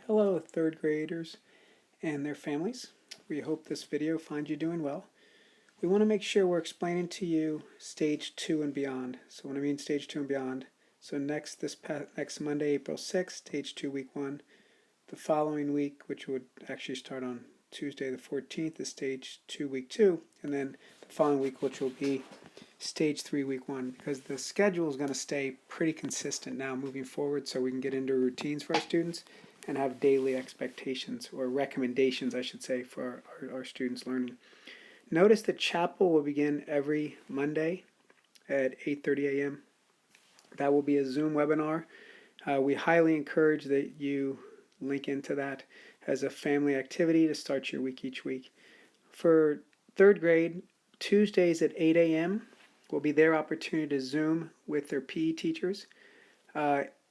Hello, third graders and their families. We hope this video finds you doing well. We want to make sure we're explaining to you stage 2 and beyond. So when I mean stage 2 and beyond, so next Monday, April 6th, stage 2, week 1. The following week, which would actually start on Tuesday the 14th, is stage 2, week 2. And then the following week, which will be stage 3, week 1, because the schedule is going to stay pretty consistent now moving forward so we can get into routines for our students and have daily expectations, or recommendations I should say, for our students' learning. Notice that chapel will begin every Monday at 8:30 a.m. That will be a Zoom webinar. We highly encourage that you link into that as a family activity to start your week each week. For third grade, Tuesdays at 8 a.m. will be their opportunity to Zoom with their PE teachers.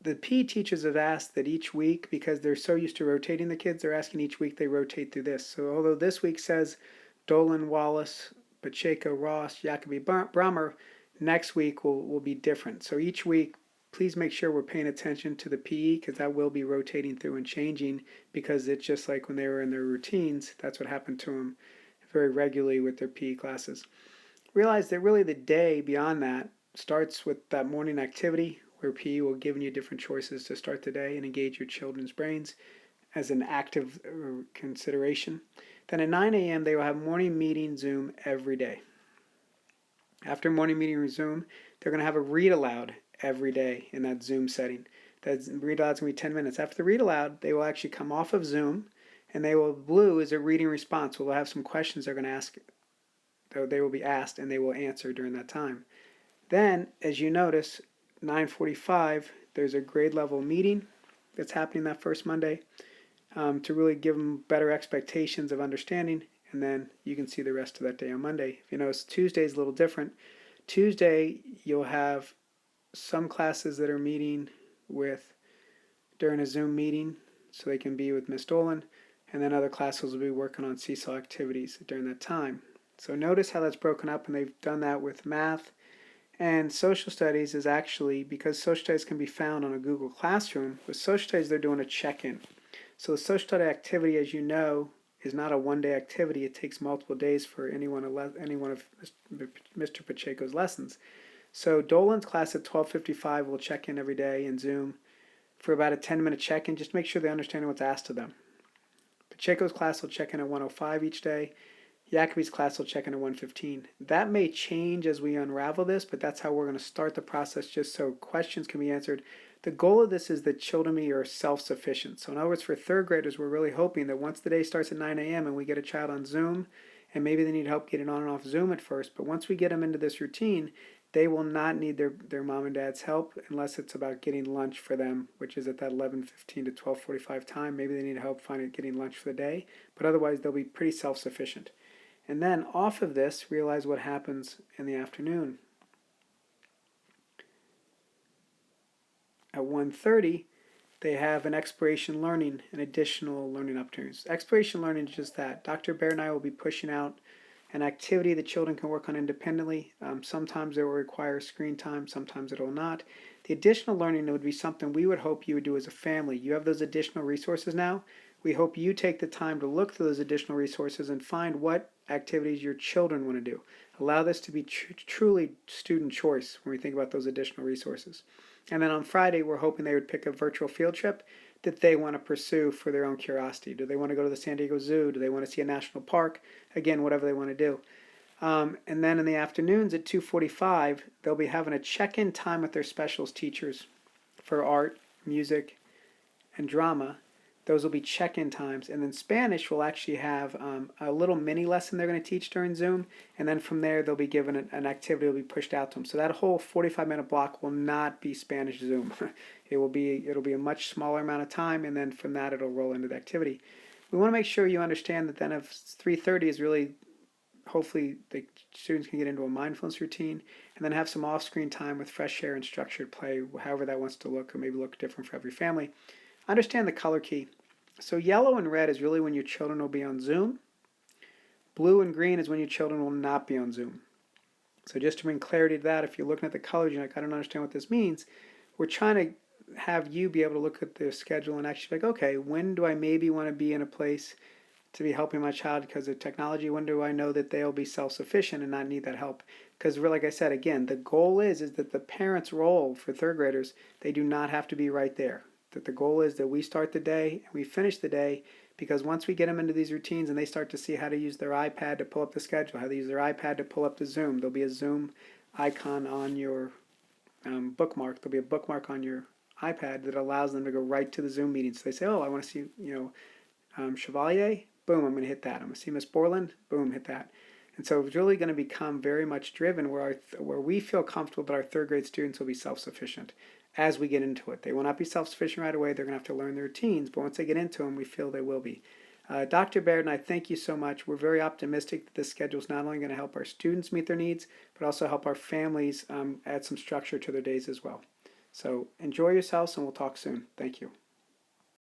The PE teachers have asked that each week, because they're so used to rotating the kids, they're asking each week they rotate through this. So although this week says Dolan, Wallace, Pacheco, Ross, Jacoby, Brummer, next week will be different. So each week, please make sure we're paying attention to the PE, because that will be rotating through and changing, because it's just like when they were in their routines, that's what happened to them very regularly with their PE classes. Realize that really the day beyond that starts with that morning activity, where PE will give you different choices to start the day and engage your children's brains as an active consideration. Then at 9 a.m. they will have morning meeting Zoom every day. After morning meeting Zoom, they're going to have a read aloud every day in that Zoom setting. That read aloud is going to be 10 minutes. After the read aloud, they will actually come off of Zoom, and blue is a reading response. We'll have some questions they're going to ask. They will be asked, and they will answer during that time. Then, as you notice, 9:45, there's a grade level meeting that's happening that first Monday to really give them better expectations of understanding, and then you can see the rest of that day on Monday. If you notice, Tuesday is a little different. Tuesday, you'll have some classes that are meeting during a Zoom meeting, so they can be with Miss Dolan, and then other classes will be working on seesaw activities during that time. So notice how that's broken up, and they've done that with math. And social studies is actually, because social studies can be found on a Google Classroom, with social studies they're doing a check-in. So the social study activity, as you know, is not a one-day activity. It takes multiple days for any one of Mr. Pacheco's lessons. So Dolan's class at 12:55 will check in every day in Zoom for about a 10-minute check-in, just to make sure they understand what's asked of them. Pacheco's class will check in at 1:05 each day. Jacoby's class will check in at 1:15. That may change as we unravel this, but that's how we're going to start the process, just so questions can be answered. The goal of this is that children are self-sufficient. So in other words, for third graders, we're really hoping that once the day starts at 9 a.m. and we get a child on Zoom, and maybe they need help getting on and off Zoom at first, but once we get them into this routine, they will not need their mom and dad's help unless it's about getting lunch for them, which is at that 11:15 to 12:45 time. Maybe they need help getting lunch for the day, but otherwise they'll be pretty self-sufficient. And then off of this, realize what happens in the afternoon. At 1:30, they have an exploration learning, an additional learning opportunities. Exploration learning is just that. Dr. Bear and I will be pushing out an activity that children can work on independently. Sometimes it will require screen time, sometimes it will not. The additional learning would be something we would hope you would do as a family. You have those additional resources now. We hope you take the time to look through those additional resources and find what activities your children want to do. Allow this to be truly student choice when we think about those additional resources. And then on Friday, we're hoping they would pick a virtual field trip that they want to pursue for their own curiosity. Do they want to go to the San Diego Zoo? Do they want to see a national park? Again, whatever they want to do. And then in the afternoons at 2:45, they'll be having a check-in time with their specials teachers for art, music, and drama. Those will be check-in times. And then Spanish will actually have a little mini lesson they're going to teach during Zoom. And then from there, they'll be given an activity that will be pushed out to them. So that whole 45-minute block will not be Spanish Zoom. It'll be a much smaller amount of time, and then from that, it'll roll into the activity. We want to make sure you understand that then if 3:30 is really, hopefully the students can get into a mindfulness routine, and then have some off-screen time with fresh air and structured play, however that wants to look, or maybe look different for every family. Understand the color key. So yellow and red is really when your children will be on Zoom. Blue and green is when your children will not be on Zoom. So just to bring clarity to that, if you're looking at the colors, you're like, I don't understand what this means. We're trying to have you be able to look at their schedule and actually be like, okay, when do I maybe want to be in a place to be helping my child because of technology? When do I know that they'll be self-sufficient and not need that help? Because like I said, again, the goal is that the parent's role for third graders, they do not have to be right there. That the goal is that we start the day and we finish the day, because once we get them into these routines and they start to see how to use their iPad to pull up the schedule, how to use their iPad to pull up the Zoom, there'll be a Zoom icon on your bookmark. There'll be a bookmark on your iPad that allows them to go right to the Zoom meeting. So they say, oh, I want to see, Chevalier, boom, I'm going to hit that. I'm going to see Miss Borland, boom, hit that. And so it's really going to become very much driven where we feel comfortable that our third grade students will be self-sufficient as we get into it. They will not be self-sufficient right away. They're going to have to learn their routines, but once they get into them, we feel they will be. Dr. Baird and I thank you so much. We're very optimistic that this schedule is not only going to help our students meet their needs, but also help our families add some structure to their days as well. So enjoy yourselves, and we'll talk soon. Thank you.